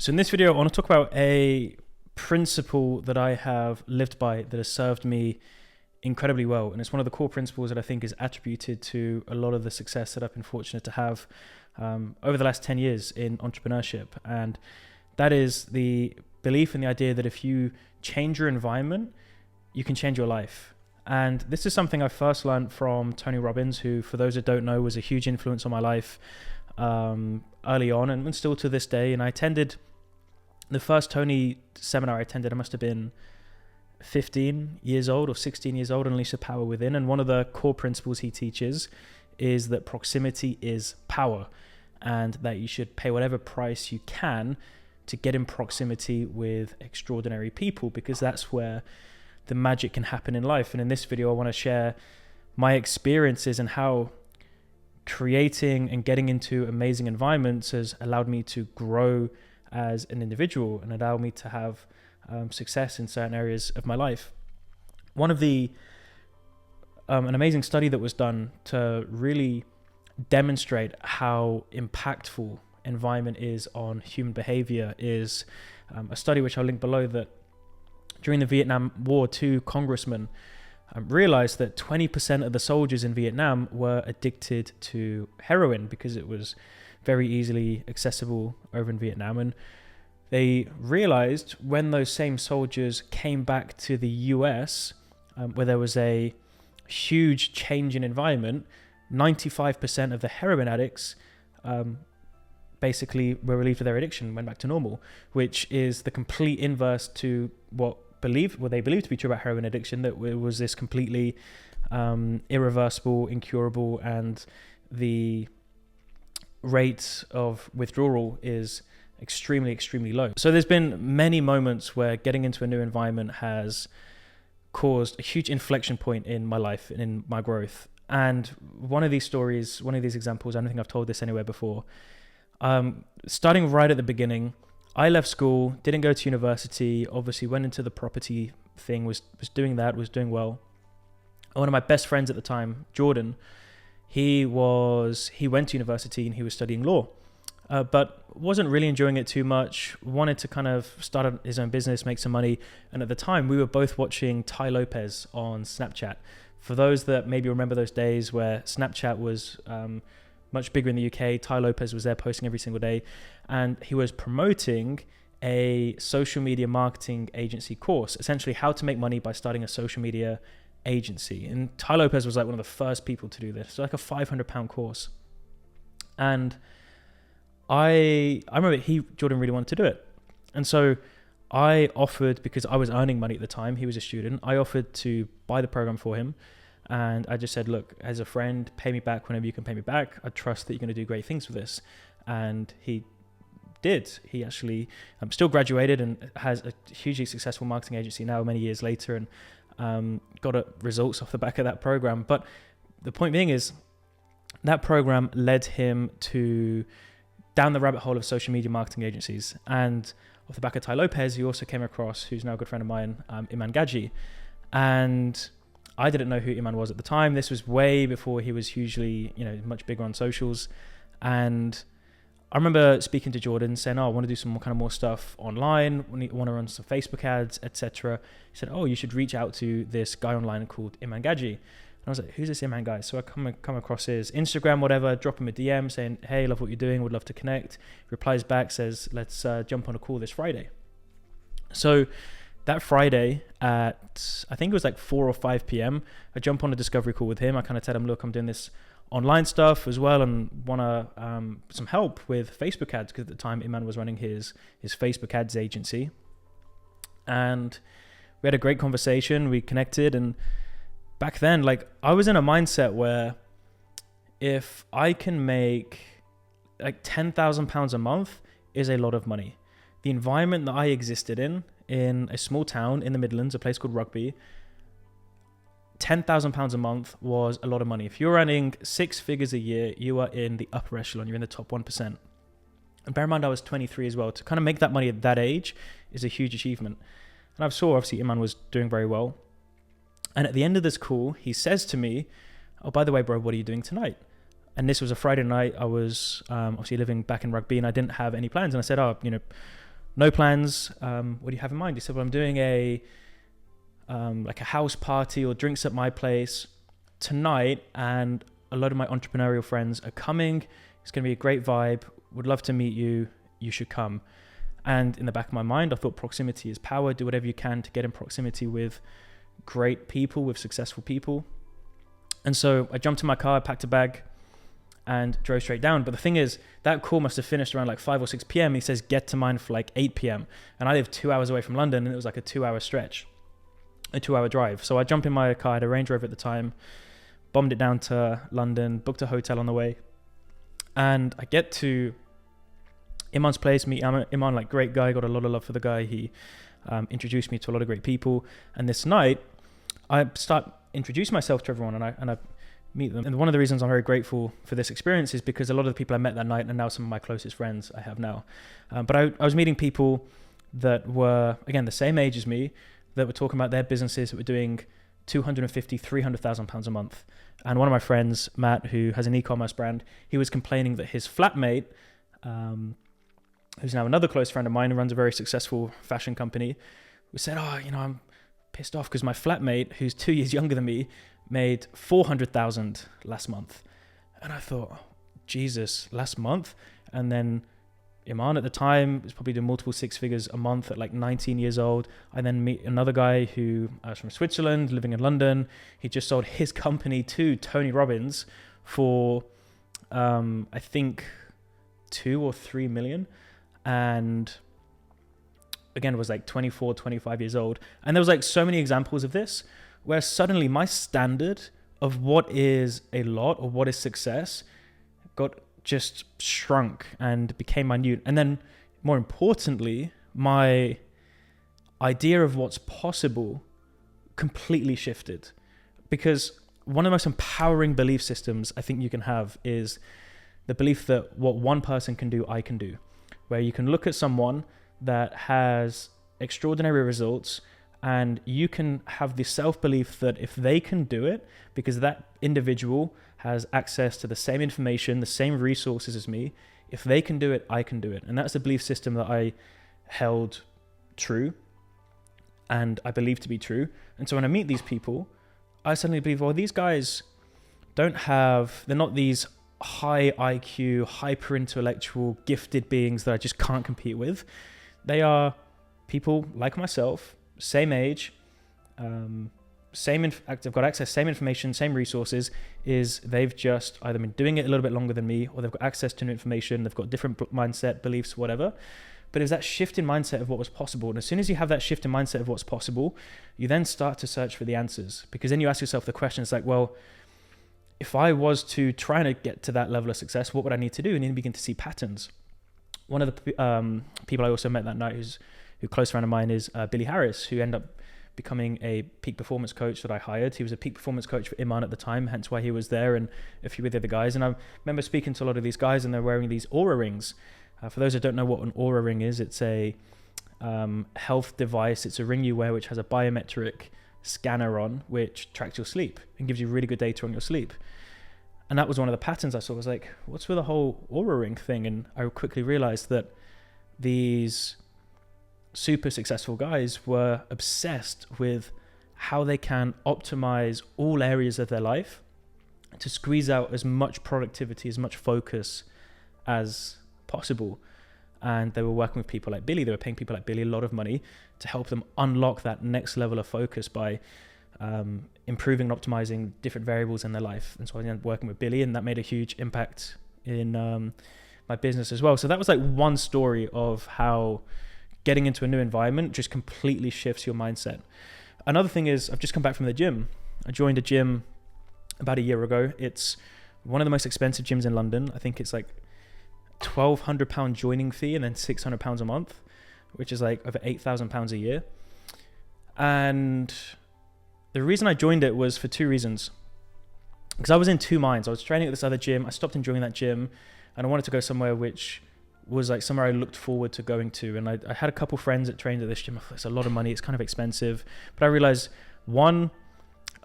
So in this video, I want to talk about a principle that I have lived by that has served me incredibly well. And it's one of the core principles that I think is attributed to a lot of the success that I've been fortunate to have over the last 10 years in entrepreneurship. And that is the belief and the idea that if you change your environment, you can change your life. And this is something I first learned from Tony Robbins, who, for those that don't know, was a huge influence on my life early on and still to this day. And I attended the first Tony seminar I attended. I must have been 15 years old or 16 years old, Unleash the Power Within. And one of the core principles he teaches is that proximity is power, and that you should pay whatever price you can to get in proximity with extraordinary people, because that's where the magic can happen in life. And in this video, I want to share my experiences and how creating and getting into amazing environments has allowed me to grow as an individual and allow me to have success in certain areas of my life. One of the an amazing study that was done to really demonstrate how impactful environment is on human behavior is a study which I'll link below, that during the Vietnam War, 2 congressmen realized that 20% of the soldiers in Vietnam were addicted to heroin because it was very easily accessible over in Vietnam. And they realized when those same soldiers came back to the US, where there was a huge change in environment, 95% of the heroin addicts basically were relieved of their addiction, went back to normal, which is the complete inverse to what they believed to be true about heroin addiction, that it was this completely irreversible, incurable, and the rate of withdrawal is extremely, extremely low. So there's been many moments where getting into a new environment has caused a huge inflection point in my life and in my growth. And one of these stories, one of these examples, I don't think I've told this anywhere before. Starting right at the beginning, I left school, didn't go to university, obviously went into the property thing, was doing well. One of my best friends at the time, Jordan, he went to university and he was studying law, but wasn't really enjoying it too much, wanted to kind of start his own business, make some money. And at the time, we were both watching Tai Lopez on Snapchat. For those that maybe remember those days where Snapchat was much bigger in the UK, Tai Lopez was there posting every single day, and he was promoting a social media marketing agency course, essentially how to make money by starting a social media agency. And Tai Lopez was like one of the first people to do this. So like a £500 course. And I remember Jordan really wanted to do it. And so I offered, because I was earning money at the time, he was a student, I offered to buy the program for him. And I just said, look, as a friend, pay me back whenever you can pay me back. I trust that you're going to do great things with this. And he did. He actually still graduated and has a hugely successful marketing agency now many years later, and got results off the back of that program. But the point being is that program led him down the rabbit hole of social media marketing agencies. And off the back of Tai Lopez, he also came across, who's now a good friend of mine, Iman Gaji. And I didn't know who Iman was at the time. This was way before he was hugely, much bigger on socials. And I remember speaking to Jordan saying, I want to do some more stuff online. Want to run some Facebook ads, etc. He said, you should reach out to this guy online called Iman Gaji. And I was like, who's this Iman guy? So I come across his Instagram, whatever, drop him a DM saying, hey, love what you're doing, would love to connect. He replies back, says, let's jump on a call this Friday. So that Friday at, I think it was like 4 or 5 p.m., I jump on a discovery call with him. I kind of tell him, look, I'm doing this online stuff as well and want to some help with Facebook ads, because at the time Iman was running his Facebook ads agency. And we had a great conversation. We connected, and back then, I was in a mindset where if I can make like £10,000 a month is a lot of money. The environment that I existed in a small town in the Midlands, a place called Rugby, £10,000 a month was a lot of money. If you're earning 6 figures a year, you are in the upper echelon, you're in the top 1%. And bear in mind, I was 23 as well. To kind of make that money at that age is a huge achievement. And I saw, obviously, Iman was doing very well. And at the end of this call, he says to me, by the way, bro, what are you doing tonight? And this was a Friday night. I was obviously living back in Rugby and I didn't have any plans. And I said, no plans. What do you have in mind? He said, well, I'm doing like a house party or drinks at my place tonight, and a lot of my entrepreneurial friends are coming. It's going to be a great vibe. Would love to meet you. You should come. And in the back of my mind, I thought proximity is power. Do whatever you can to get in proximity with great people, with successful people. And so I jumped in my car, packed a bag, and drove straight down. But the thing is, that call must have finished around like 5 or 6 p.m. He says, get to mine for like 8 p.m. And I live 2 hours away from London, and it was like a 2-hour stretch, a 2-hour drive. So I jumped in my car, I had a Range Rover at the time, bombed it down to London, booked a hotel on the way. And I get to Iman's place, meet Iman, like great guy, got a lot of love for the guy. He introduced me to a lot of great people. And this night, I start introducing myself to everyone, and I meet them. And one of the reasons I'm very grateful for this experience is because a lot of the people I met that night are now some of my closest friends I have now. But I was meeting people that were, again, the same age as me, that were talking about their businesses that were doing 250, 300,000 pounds a month. And one of my friends, Matt, who has an e-commerce brand, he was complaining that his flatmate, who's now another close friend of mine who runs a very successful fashion company, who said, I'm pissed off because my flatmate, who's 2 years younger than me, made 400,000 last month. And I thought, Jesus, last month? And then Iman at the time was probably doing multiple 6 figures a month at like 19 years old. I then meet another guy who was from Switzerland, living in London. He just sold his company to Tony Robbins for, I think, 2 or 3 million. And again, was like 24, 25 years old. And there was like so many examples of this where suddenly my standard of what is a lot or what is success got just shrunk and became minute. And then more importantly, my idea of what's possible completely shifted, because one of the most empowering belief systems I think you can have is the belief that what one person can do, I can do, where you can look at someone that has extraordinary results and you can have the self-belief that if they can do it, because that individual has access to the same information, the same resources as me, if they can do it, I can do it. And that's the belief system that I held true and I believe to be true. And so when I meet these people, I suddenly believe, well, these guys they're not these high IQ, hyper intellectual, gifted beings that I just can't compete with. They are people like myself, same age, they've got access, same information, same resources. They've just either been doing it a little bit longer than me, or they've got access to new information, they've got different mindset, beliefs, whatever. But it was that shift in mindset of what was possible. And as soon as you have that shift in mindset of what's possible, you then start to search for the answers, because then you ask yourself the question, it's like, well, if I was to try to get to that level of success, what would I need to do? And then you begin to see patterns. One of the people I also met that night, who's a close friend of mine, is Billy Harris, who ended up becoming a peak performance coach that I hired. He was a peak performance coach for Iman at the time, hence why he was there, and a few of the other guys. And I remember speaking to a lot of these guys, and they're wearing these Aura rings. For those who don't know what an Aura ring is, it's a health device. It's a ring you wear which has a biometric scanner on, which tracks your sleep and gives you really good data on your sleep. And that was one of the patterns I saw. I was like, what's with the whole Aura ring thing? And I quickly realized that these super successful guys were obsessed with how they can optimize all areas of their life to squeeze out as much productivity, as much focus as possible. And they were working with people like Billy. They were paying people like Billy a lot of money to help them unlock that next level of focus by improving and optimizing different variables in their life. And so I ended up working with Billy, and that made a huge impact in my business as well. So that was like one story of how getting into a new environment just completely shifts your mindset. Another thing is, I've just come back from the gym. I joined a gym about a year ago. It's one of the most expensive gyms in London. I think it's like £1,200 joining fee and then £600 a month, which is like over £8,000 a year. And the reason I joined it was for two reasons. Because I was in two minds. I was training at this other gym. I stopped enjoying that gym, and I wanted to go somewhere which was like somewhere I looked forward to going to. And I had a couple friends that trained at this gym. I thought, it's a lot of money. It's kind of expensive. But I realized, one,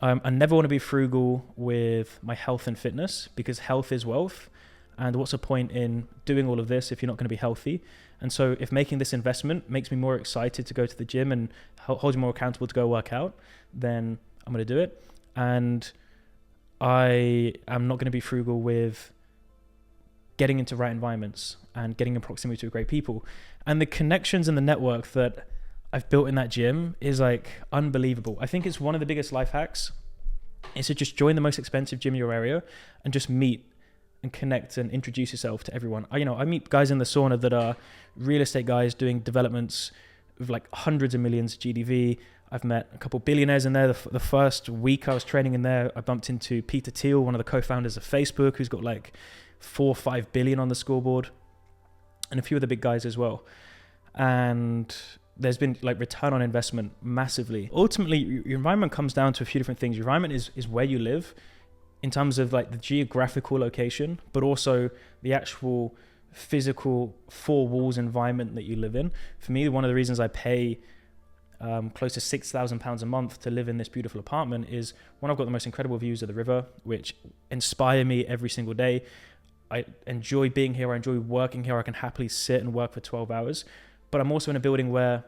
I never want to be frugal with my health and fitness, because health is wealth. And what's the point in doing all of this if you're not going to be healthy? And so if making this investment makes me more excited to go to the gym and hold you more accountable to go work out, then I'm going to do it. And I am not going to be frugal with getting into right environments and getting in proximity to great people. And the connections and the network that I've built in that gym is like unbelievable. I think it's one of the biggest life hacks is to just join the most expensive gym in your area and just meet and connect and introduce yourself to everyone. I meet guys in the sauna that are real estate guys doing developments with like hundreds of millions of GDV. I've met a couple billionaires in there. The first week I was training in there, I bumped into Peter Thiel, one of the co-founders of Facebook, who's got like 4 or 5 billion on the scoreboard, and a few of the big guys as well. And there's been like return on investment massively. Ultimately, your environment comes down to a few different things. Your environment is where you live in terms of like the geographical location, but also the actual physical 4 walls environment that you live in. For me, one of the reasons I pay close to £6,000 a month to live in this beautiful apartment is, one, I've got the most incredible views of the river, which inspire me every single day. I enjoy being here. I enjoy working here. I can happily sit and work for 12 hours. But I'm also in a building where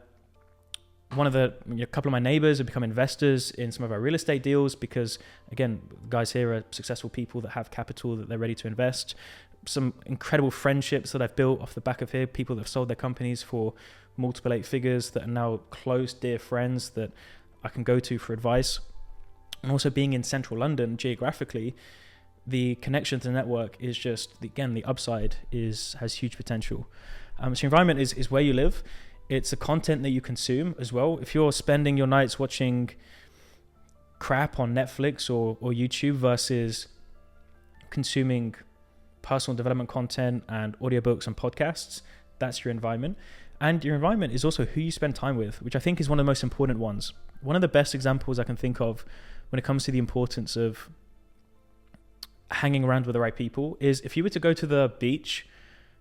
a couple of my neighbors have become investors in some of our real estate deals because, again, guys here are successful people that have capital that they're ready to invest. Some incredible friendships that I've built off the back of here, people that have sold their companies for multiple 8 figures that are now close, dear friends that I can go to for advice. And also being in central London geographically, the connection to the network is just, again, the upside has huge potential. So your environment is where you live. It's the content that you consume as well. If you're spending your nights watching crap on Netflix or YouTube versus consuming personal development content and audiobooks and podcasts, that's your environment. And your environment is also who you spend time with, which I think is one of the most important ones. One of the best examples I can think of when it comes to the importance of hanging around with the right people is if you were to go to the beach,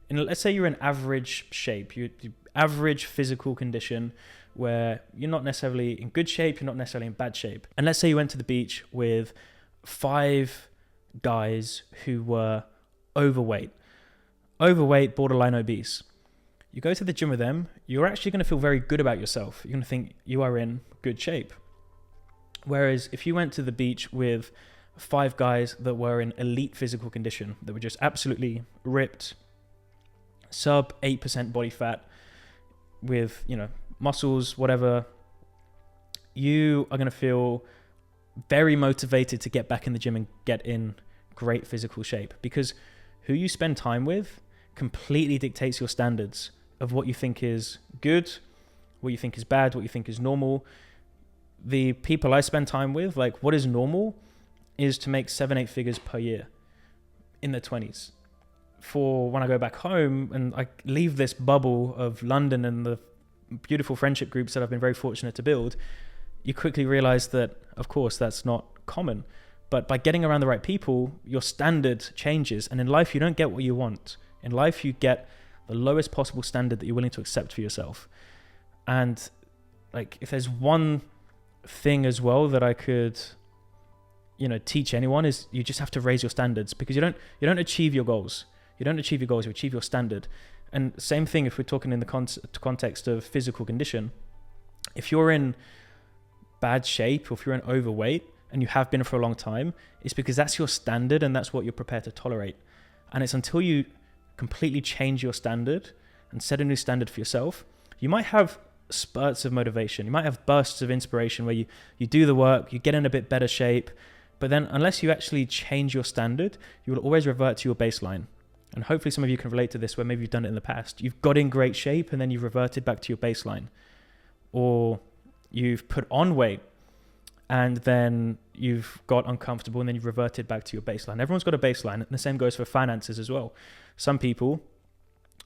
and let's say you're in average shape, you average physical condition where you're not necessarily in good shape, you're not necessarily in bad shape. And let's say you went to the beach with 5 guys who were overweight, borderline obese. You go to the gym with them, you're actually going to feel very good about yourself. You're going to think you are in good shape. Whereas if you went to the beach with 5 guys that were in elite physical condition, that were just absolutely ripped, sub 8% body fat, with, muscles, whatever, you are going to feel very motivated to get back in the gym and get in great physical shape, because who you spend time with completely dictates your standards of what you think is good, what you think is bad, what you think is normal. The people I spend time with, like, what is normal is to make 7-8 figures per year in their 20s. For when I go back home and I leave this bubble of London and the beautiful friendship groups that I've been very fortunate to build, you quickly realize that, of course, that's not common. But by getting around the right people, your standard changes. And in life, you don't get what you want. In life, you get the lowest possible standard that you're willing to accept for yourself. And like, if there's one thing as well that I could, teach anyone, is you just have to raise your standards, because you don't achieve your goals. You don't achieve your goals, you achieve your standard. And same thing if we're talking in the context of physical condition. If you're in bad shape, or if you're in overweight, and you have been for a long time, it's because that's your standard and that's what you're prepared to tolerate. And it's until you completely change your standard and set a new standard for yourself, you might have spurts of motivation. You might have bursts of inspiration where you do the work, you get in a bit better shape, but then unless you actually change your standard, you will always revert to your baseline. And hopefully some of you can relate to this, where maybe you've done it in the past. You've got in great shape and then you've reverted back to your baseline. Or you've put on weight and then you've got uncomfortable and then you've reverted back to your baseline. Everyone's got a baseline, and the same goes for finances as well. Some people,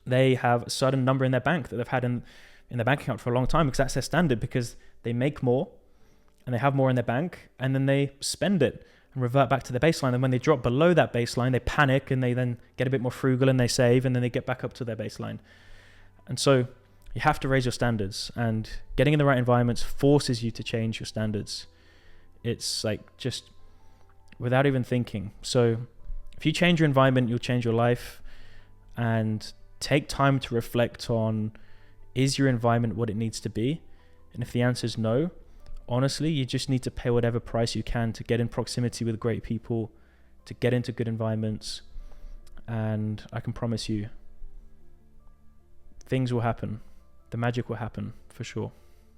they have a certain number in their bank that they've had in their bank account for a long time, because that's their standard, because they make more and they have more in their bank, and then they spend it and revert back to their baseline. And when they drop below that baseline, they panic and they then get a bit more frugal and they save, and then they get back up to their baseline. And so you have to raise your standards, and getting in the right environments forces you to change your standards. It's like just without even thinking. So If you change your environment, you'll change your life. And take time to reflect on, is your environment what it needs to be? And if the answer is no, honestly, you just need to pay whatever price you can to get in proximity with great people, to get into good environments. And I can promise you, things will happen. The magic will happen for sure.